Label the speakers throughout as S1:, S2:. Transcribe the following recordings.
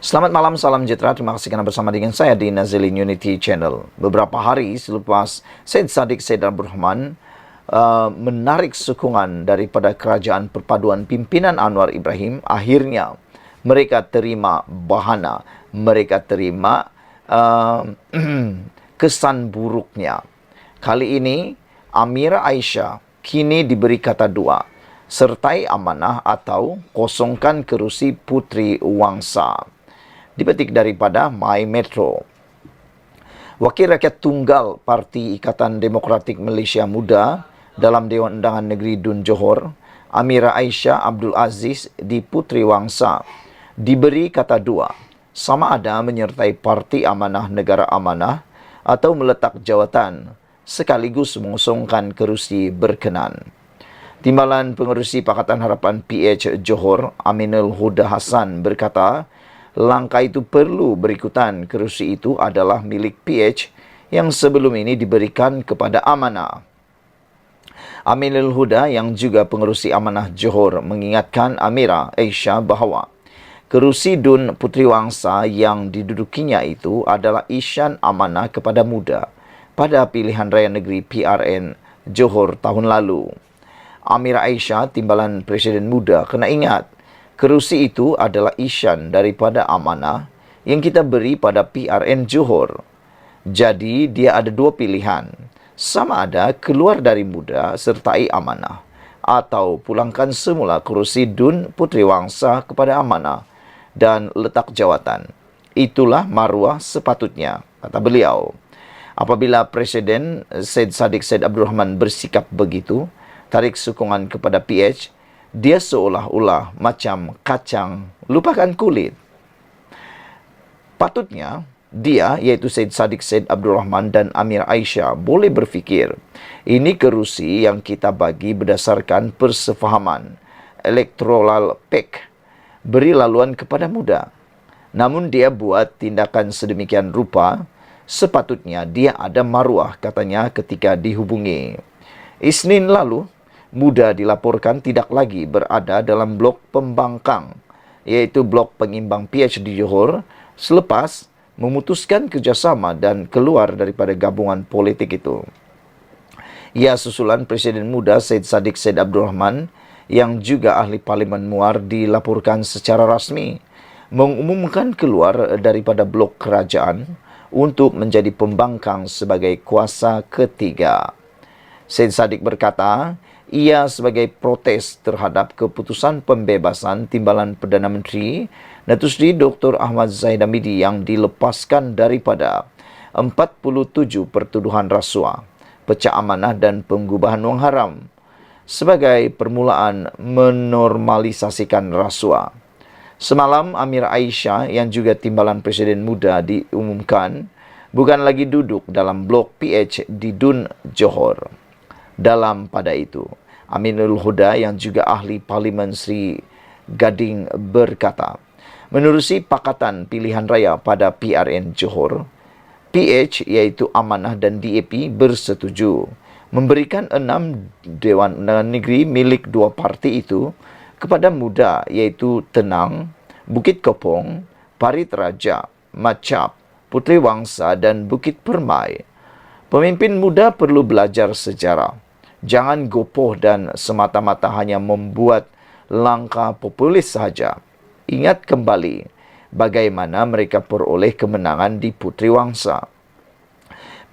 S1: Selamat malam, salam sejahtera. Terima kasih kerana bersama dengan saya di Nazilin Unity Channel. Beberapa hari selepas Syed Saddiq Syed Abdul Rahman menarik sokongan daripada kerajaan perpaduan pimpinan Anwar Ibrahim, akhirnya mereka terima bahana, mereka terima kesan buruknya. Kali ini Amira Aisyah kini diberi kata dua, sertai amanah atau kosongkan kerusi Puteri Wangsa. Dipetik daripada My Metro. Wakil Rakyat Tunggal Parti Ikatan Demokratik Malaysia Muda dalam Dewan Undangan Negeri Dun Johor, Amira Aisyah Abdul Aziz di Puteri Wangsa, diberi kata dua, sama ada menyertai Parti Amanah Negara Amanah atau meletak jawatan sekaligus mengosongkan kerusi berkenan. Timbalan Pengerusi Pakatan Harapan PH Johor, Aminul Huda Hassan berkata, langkah itu perlu berikutan kerusi itu adalah milik PH yang sebelum ini diberikan kepada Amanah. Aminul Huda yang juga Pengerusi Amanah Johor mengingatkan Amira Aisyah bahawa kerusi Dun Puteri Wangsa yang didudukinya itu adalah isyan amanah kepada muda pada pilihan raya negeri PRN Johor tahun lalu. Amira Aisyah, Timbalan Presiden Muda, kena ingat, kerusi itu adalah isyan daripada amanah yang kita beri pada PRN Johor. Jadi, dia ada dua pilihan. Sama ada keluar dari muda sertai amanah atau pulangkan semula kerusi Dun Puteri Wangsa kepada amanah dan letak jawatan. Itulah maruah sepatutnya, kata beliau. Apabila Presiden Syed Saddiq Syed Abdul Rahman bersikap begitu, tarik sokongan kepada PH, dia seolah-olah macam kacang lupakan kulit. Patutnya, dia iaitu Syed Saddiq Syed Abdul Rahman dan Amira Aisyah boleh berfikir, ini kerusi yang kita bagi berdasarkan persefahaman electoral pact, beri laluan kepada muda. Namun dia buat tindakan sedemikian rupa, sepatutnya dia ada maruah, katanya ketika dihubungi. Isnin lalu, muda dilaporkan tidak lagi berada dalam blok pembangkang, iaitu blok pengimbang PH di Johor, selepas memutuskan kerjasama dan keluar daripada gabungan politik itu. Ia susulan Presiden Muda Syed Saddiq Syed Abdul Rahman yang juga ahli Parlimen Muar dilaporkan secara rasmi mengumumkan keluar daripada blok kerajaan untuk menjadi pembangkang sebagai kuasa ketiga. Syed Saddiq berkata, ia sebagai protes terhadap keputusan pembebasan Timbalan Perdana Menteri Datuk Seri Dr. Ahmad Zahid Hamidi yang dilepaskan daripada 47 pertuduhan rasuah, pecah amanah dan pengubahan wang haram sebagai permulaan menormalisasikan rasuah. Semalam, Amira Aisyah yang juga Timbalan Presiden Muda diumumkan bukan lagi duduk dalam blok PH di Dun Johor. Dalam pada itu, Aminul Huda yang juga ahli Parlimen Sri Gading berkata, menerusi pakatan pilihan raya pada PRN Johor, PH iaitu Amanah dan DAP bersetuju memberikan 6 Dewan Undangan Negeri milik dua parti itu kepada muda iaitu Tenang, Bukit Kopong, Parit Raja, Macap, Puteri Wangsa dan Bukit Permai. Pemimpin muda perlu belajar sejarah. Jangan gopoh dan semata-mata hanya membuat langkah populis sahaja. Ingat kembali bagaimana mereka peroleh kemenangan di Puteri Wangsa.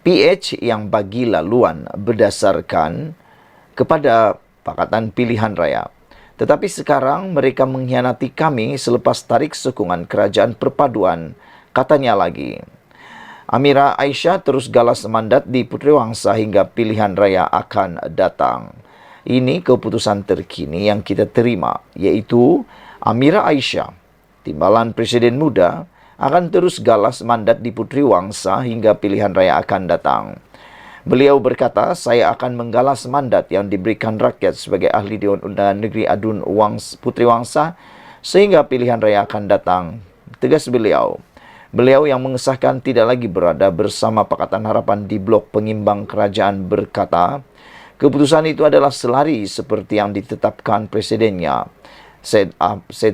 S1: PH yang bagi laluan berdasarkan kepada pakatan pilihan raya. Tetapi sekarang mereka mengkhianati kami selepas tarik sokongan kerajaan perpaduan, katanya lagi. Amira Aisyah terus galas mandat di Puteri Wangsa hingga pilihan raya akan datang. Ini keputusan terkini yang kita terima, iaitu Amira Aisyah, Timbalan Presiden Muda, akan terus galas mandat di Puteri Wangsa hingga pilihan raya akan datang. Beliau berkata, saya akan menggalas mandat yang diberikan rakyat sebagai ahli Dewan Undangan Negeri Adun Puteri Wangsa sehingga pilihan raya akan datang, tegas beliau. Beliau yang mengesahkan tidak lagi berada bersama Pakatan Harapan di blok pengimbang kerajaan berkata, keputusan itu adalah selari seperti yang ditetapkan presidennya, Syed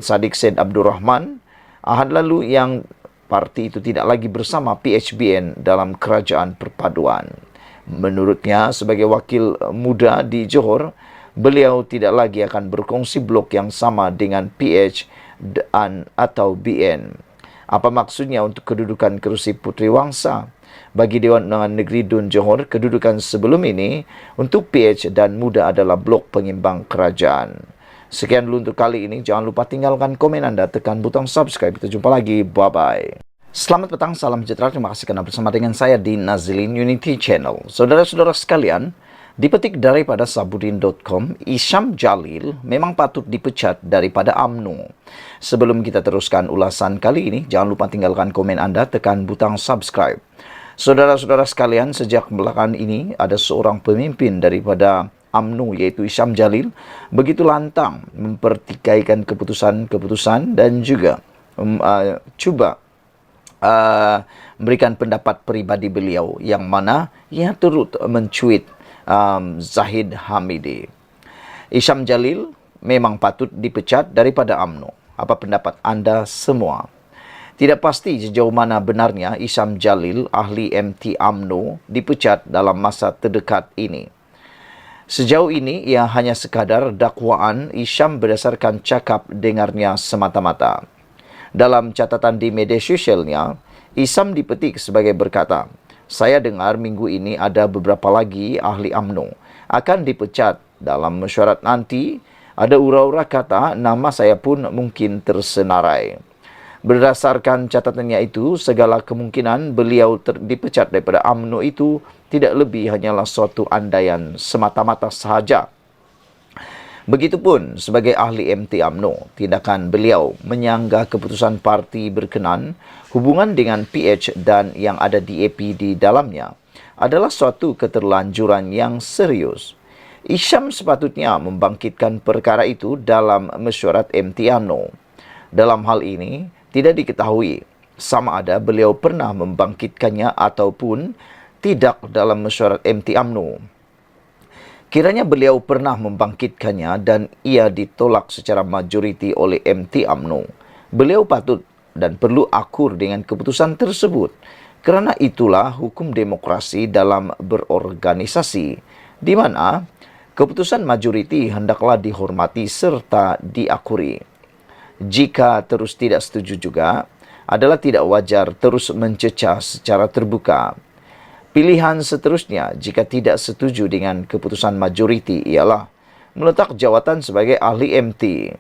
S1: Saddiq Syed Abdul Rahman, Ahad lalu yang parti itu tidak lagi bersama PHBN dalam kerajaan perpaduan. Menurutnya, sebagai wakil muda di Johor, beliau tidak lagi akan berkongsi blok yang sama dengan PH dan atau BN. Apa maksudnya untuk kedudukan kerusi Puteri Wangsa? Bagi Dewan Undangan Negeri Dun Johor, kedudukan sebelum ini untuk PH dan Muda adalah blok pengimbang kerajaan. Sekian dulu untuk kali ini. Jangan lupa tinggalkan komen anda, tekan butang subscribe. Kita jumpa lagi. Bye-bye. Selamat petang, salam sejahtera. Terima kasih karena bersama dengan saya di Nazilin Unity Channel. Saudara-saudara sekalian, dipetik daripada sabudin.com, Isyam Jalil memang patut dipecat daripada UMNO. Sebelum kita teruskan ulasan kali ini, jangan lupa tinggalkan komen anda, tekan butang subscribe. Saudara-saudara sekalian, sejak belakangan ini ada seorang pemimpin daripada UMNO yaitu Isyam Jalil begitu lantang mempertikaikan keputusan-keputusan dan juga cuba memberikan pendapat peribadi beliau yang mana ia turut mencuit Zahid Hamidi. Isyam Jalil memang patut dipecat daripada UMNO. Apa pendapat anda semua? Tidak pasti sejauh mana benarnya Isyam Jalil, ahli MT UMNO, dipecat dalam masa terdekat ini. Sejauh ini, ia hanya sekadar dakwaan Isyam berdasarkan cakap dengarnya semata-mata. Dalam catatan di media sosialnya, Isyam dipetik sebagai berkata, "Saya dengar minggu ini ada beberapa lagi ahli UMNO akan dipecat. Dalam mesyuarat nanti, ada ura-ura kata nama saya pun mungkin tersenarai." Berdasarkan catatannya itu, segala kemungkinan beliau dipecat daripada UMNO itu tidak lebih hanyalah suatu andaian semata-mata sahaja. Begitupun sebagai ahli MT UMNO, tindakan beliau menyanggah keputusan parti berkenan hubungan dengan PH dan yang ada DAP di dalamnya adalah suatu keterlanjuran yang serius. Isyam sepatutnya membangkitkan perkara itu dalam mesyuarat MT UMNO. Dalam hal ini, tidak diketahui sama ada beliau pernah membangkitkannya ataupun tidak dalam mesyuarat MT UMNO. Kiranya beliau pernah membangkitkannya dan ia ditolak secara majoriti oleh MT UMNO. Beliau patut dan perlu akur dengan keputusan tersebut. Kerana itulah hukum demokrasi dalam berorganisasi, di mana keputusan majoriti hendaklah dihormati serta diakuri. Jika terus tidak setuju juga, adalah tidak wajar terus mencecah secara terbuka. Pilihan seterusnya jika tidak setuju dengan keputusan majoriti ialah meletak jawatan sebagai ahli MT.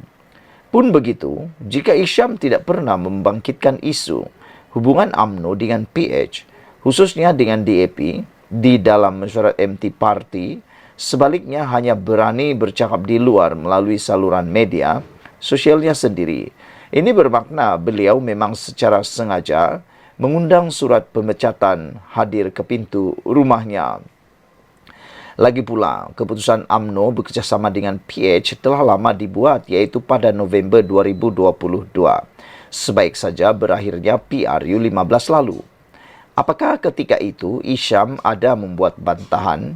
S1: Pun begitu, jika Isyam tidak pernah membangkitkan isu hubungan UMNO dengan PH, khususnya dengan DAP, di dalam mesyuarat MT Parti, sebaliknya hanya berani bercakap di luar melalui saluran media sosialnya sendiri. Ini bermakna beliau memang secara sengaja mengundang surat pemecatan hadir ke pintu rumahnya. Lagi pula, keputusan UMNO bekerjasama dengan PH telah lama dibuat, yaitu pada November 2022. Sebaik saja berakhirnya PRU 15 lalu. Apakah ketika itu Isyam ada membuat bantahan?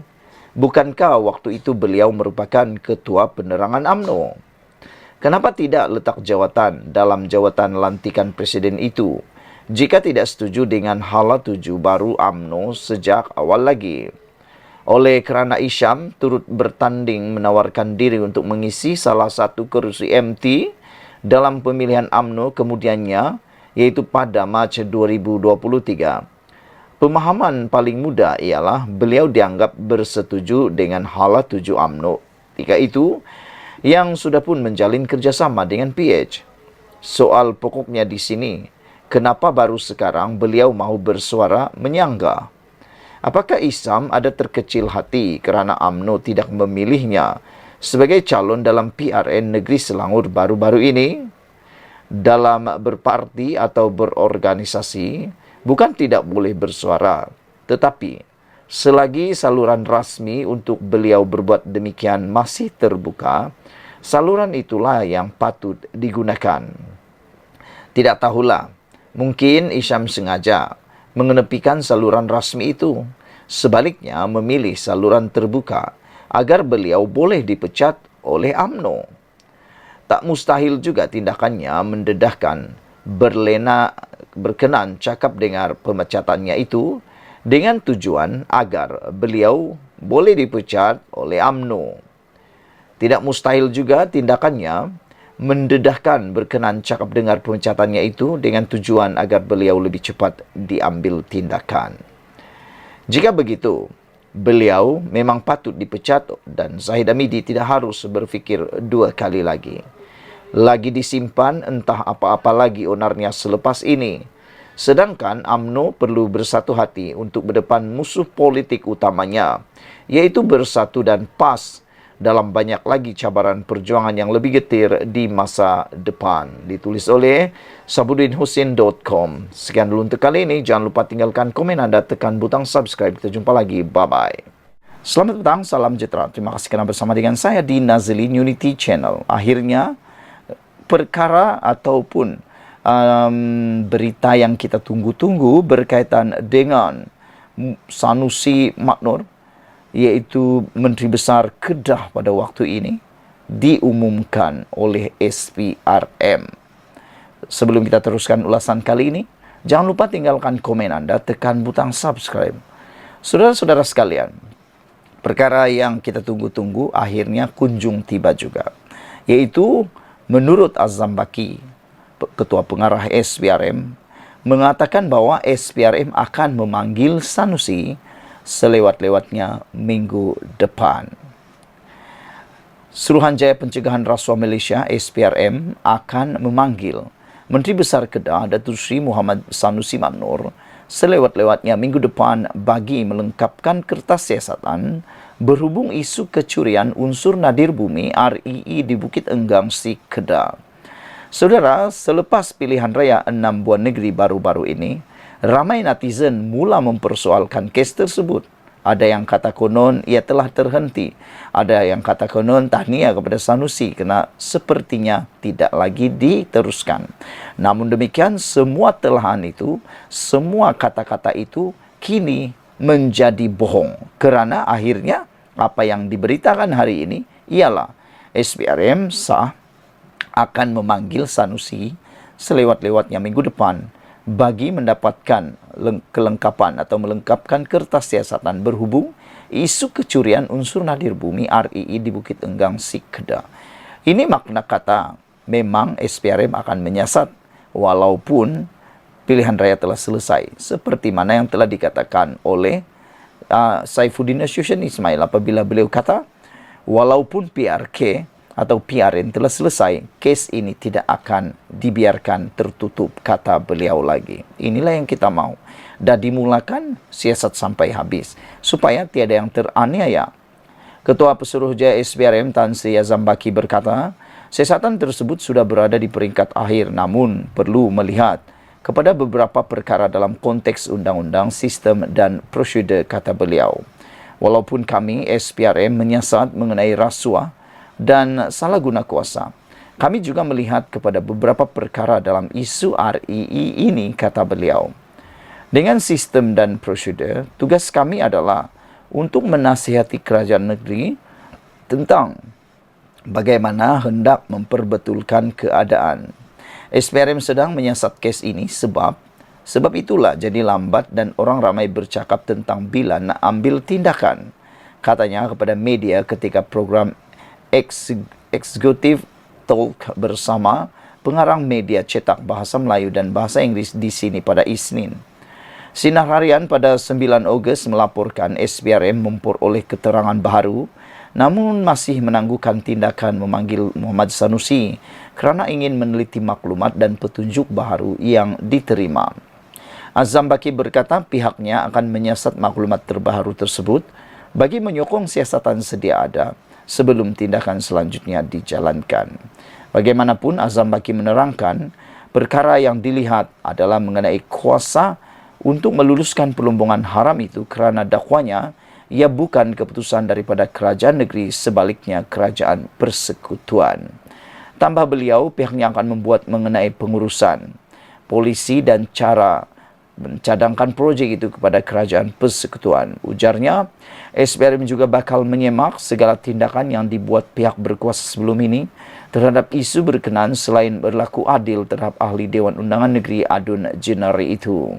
S1: Bukankah waktu itu beliau merupakan ketua penerangan UMNO? Kenapa tidak letak jawatan dalam jawatan lantikan presiden itu jika tidak setuju dengan hala tuju baru UMNO sejak awal lagi? Oleh kerana Isyam turut bertanding menawarkan diri untuk mengisi salah satu kerusi MT dalam pemilihan UMNO kemudiannya, yaitu pada Mac 2023. Pemahaman paling mudah ialah beliau dianggap bersetuju dengan hala tuju UMNO ketika itu, yang sudah pun menjalin kerjasama dengan PH. Soal pokoknya di sini, kenapa baru sekarang beliau mahu bersuara menyanggah? Apakah Isyam ada terkecil hati kerana UMNO tidak memilihnya sebagai calon dalam PRN Negeri Selangor baru-baru ini? Dalam berparti atau berorganisasi, bukan tidak boleh bersuara, tetapi selagi saluran rasmi untuk beliau berbuat demikian masih terbuka, saluran itulah yang patut digunakan. Tidak tahulah, mungkin Isyam sengaja mengenepikan saluran rasmi itu, sebaliknya memilih saluran terbuka agar beliau boleh dipecat oleh UMNO. Tak mustahil juga tindakannya mendedahkan berkenan cakap dengar pemecatannya itu dengan tujuan agar beliau boleh dipecat oleh UMNO. Tidak mustahil juga tindakannya mendedahkan berkenan cakap dengar pemecatannya itu dengan tujuan agar beliau lebih cepat diambil tindakan. Jika begitu, beliau memang patut dipecat dan Zahid Hamidi tidak harus berfikir dua kali lagi. Lagi disimpan entah apa-apa lagi onarnya selepas ini. Sedangkan UMNO perlu bersatu hati untuk berdepan musuh politik utamanya, yaitu bersatu dan PAS dalam banyak lagi cabaran perjuangan yang lebih getir di masa depan. Ditulis oleh sabudinhusin.com. Sekian dulu untuk kali ini. Jangan lupa tinggalkan komen Anda, tekan butang subscribe. Kita jumpa lagi. Bye-bye. Selamat petang, salam sejahtera. Terima kasih kerana bersama dengan saya di Nazilin Unity Channel. Akhirnya, perkara ataupun berita yang kita tunggu-tunggu berkaitan dengan Sanusi Maknur, iaitu Menteri Besar Kedah pada waktu ini, diumumkan oleh SPRM. Sebelum kita teruskan ulasan kali ini, jangan lupa tinggalkan komen Anda, tekan butang subscribe. Saudara-saudara sekalian, perkara yang kita tunggu-tunggu akhirnya kunjung tiba juga, yaitu menurut Azam Baki, Ketua Pengarah SPRM, mengatakan bahwa SPRM akan memanggil Sanusi selewat-lewatnya minggu depan. Suruhanjaya Pencegahan Rasuah Malaysia SPRM akan memanggil Menteri Besar Kedah Datuk Seri Muhammad Sanusi Maknur selewat-lewatnya minggu depan bagi melengkapkan kertas siasatan berhubung isu kecurian unsur nadir bumi REE di Bukit Enggang Si Kedah. Saudara, selepas pilihan raya 6 buah negeri baru-baru ini, ramai netizen mula mempersoalkan kes tersebut. Ada yang kata konon ia telah terhenti. Ada yang kata konon tahniah kepada Sanusi kerana sepertinya tidak lagi diteruskan. Namun demikian, semua telahan itu, semua kata-kata itu kini menjadi bohong. Kerana akhirnya apa yang diberitakan hari ini ialah SPRM sah akan memanggil Sanusi selewat-lewatnya minggu depan bagi mendapatkan kelengkapan atau melengkapkan kertas siasatan berhubung isu kecurian unsur nadir bumi REE di Bukit Enggang Si Kedah. Ini makna kata memang SPRM akan menyiasat walaupun pilihan raya telah selesai, seperti mana yang telah dikatakan oleh Saifuddin Nasution Ismail apabila beliau kata walaupun PRK atau PRN telah selesai, kes ini tidak akan dibiarkan tertutup, kata beliau lagi. Inilah yang kita mau. Dan dimulakan siasat sampai habis, supaya tiada yang teraniaya. Ketua Pesuruhjaya SPRM Tan Sri Azam Baki berkata, siasatan tersebut sudah berada di peringkat akhir, namun perlu melihat kepada beberapa perkara dalam konteks undang-undang, sistem dan prosedur, kata beliau. Walaupun kami SPRM menyiasat mengenai rasuah dan salah guna kuasa, kami juga melihat kepada beberapa perkara dalam isu REE ini, kata beliau. Dengan sistem dan prosedur, tugas kami adalah untuk menasihati kerajaan negeri tentang bagaimana hendak memperbetulkan keadaan. SPRM sedang menyiasat kes ini sebab itulah jadi lambat dan orang ramai bercakap tentang bila nak ambil tindakan, katanya kepada media ketika program Executive Talk bersama pengarang media cetak bahasa Melayu dan bahasa Inggeris di sini pada Isnin. Sinar Harian pada 9 Ogos melaporkan SPRM memperoleh keterangan baru namun masih menangguhkan tindakan memanggil Muhammad Sanusi kerana ingin meneliti maklumat dan petunjuk baru yang diterima. Azam Baki berkata pihaknya akan menyiasat maklumat terbaru tersebut bagi menyokong siasatan sedia ada sebelum tindakan selanjutnya dijalankan. Bagaimanapun, Azam Baki menerangkan perkara yang dilihat adalah mengenai kuasa untuk meluluskan pelumbungan haram itu kerana dakwanya ia bukan keputusan daripada kerajaan negeri, sebaliknya kerajaan persekutuan. Tambah beliau, pihaknya akan membuat mengenai pengurusan polisi dan cara mencadangkan projek itu kepada kerajaan persekutuan. Ujarnya, SPRM juga bakal menyemak segala tindakan yang dibuat pihak berkuasa sebelum ini terhadap isu berkenaan selain berlaku adil terhadap ahli Dewan Undangan Negeri Adun Jenari itu.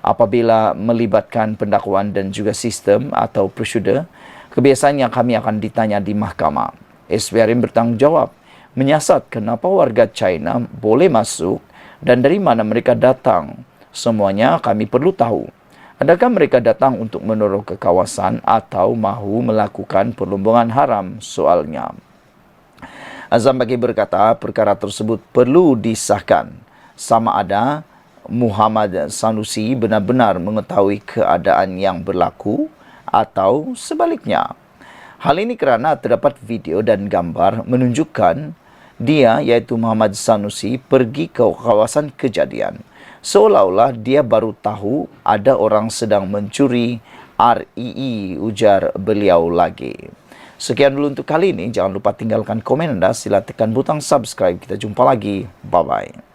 S1: Apabila melibatkan pendakwaan dan juga sistem atau prosedur, kebiasaannya kami akan ditanya di mahkamah. SPRM bertanggungjawab menyiasat kenapa warga China boleh masuk dan dari mana mereka datang. Semuanya kami perlu tahu. Adakah mereka datang untuk menolong ke kawasan atau mahu melakukan perlombongan haram? Soalnya. Azam Baki berkata perkara tersebut perlu disahkan sama ada Muhammad Sanusi benar-benar mengetahui keadaan yang berlaku atau sebaliknya. Hal ini kerana terdapat video dan gambar menunjukkan dia iaitu Muhammad Sanusi pergi ke kawasan kejadian. Seolah-olah dia baru tahu ada orang sedang mencuri REE, ujar beliau lagi. Sekian dulu untuk kali ini. Jangan lupa tinggalkan komen anda. Sila tekan butang subscribe. Kita jumpa lagi. Bye-bye.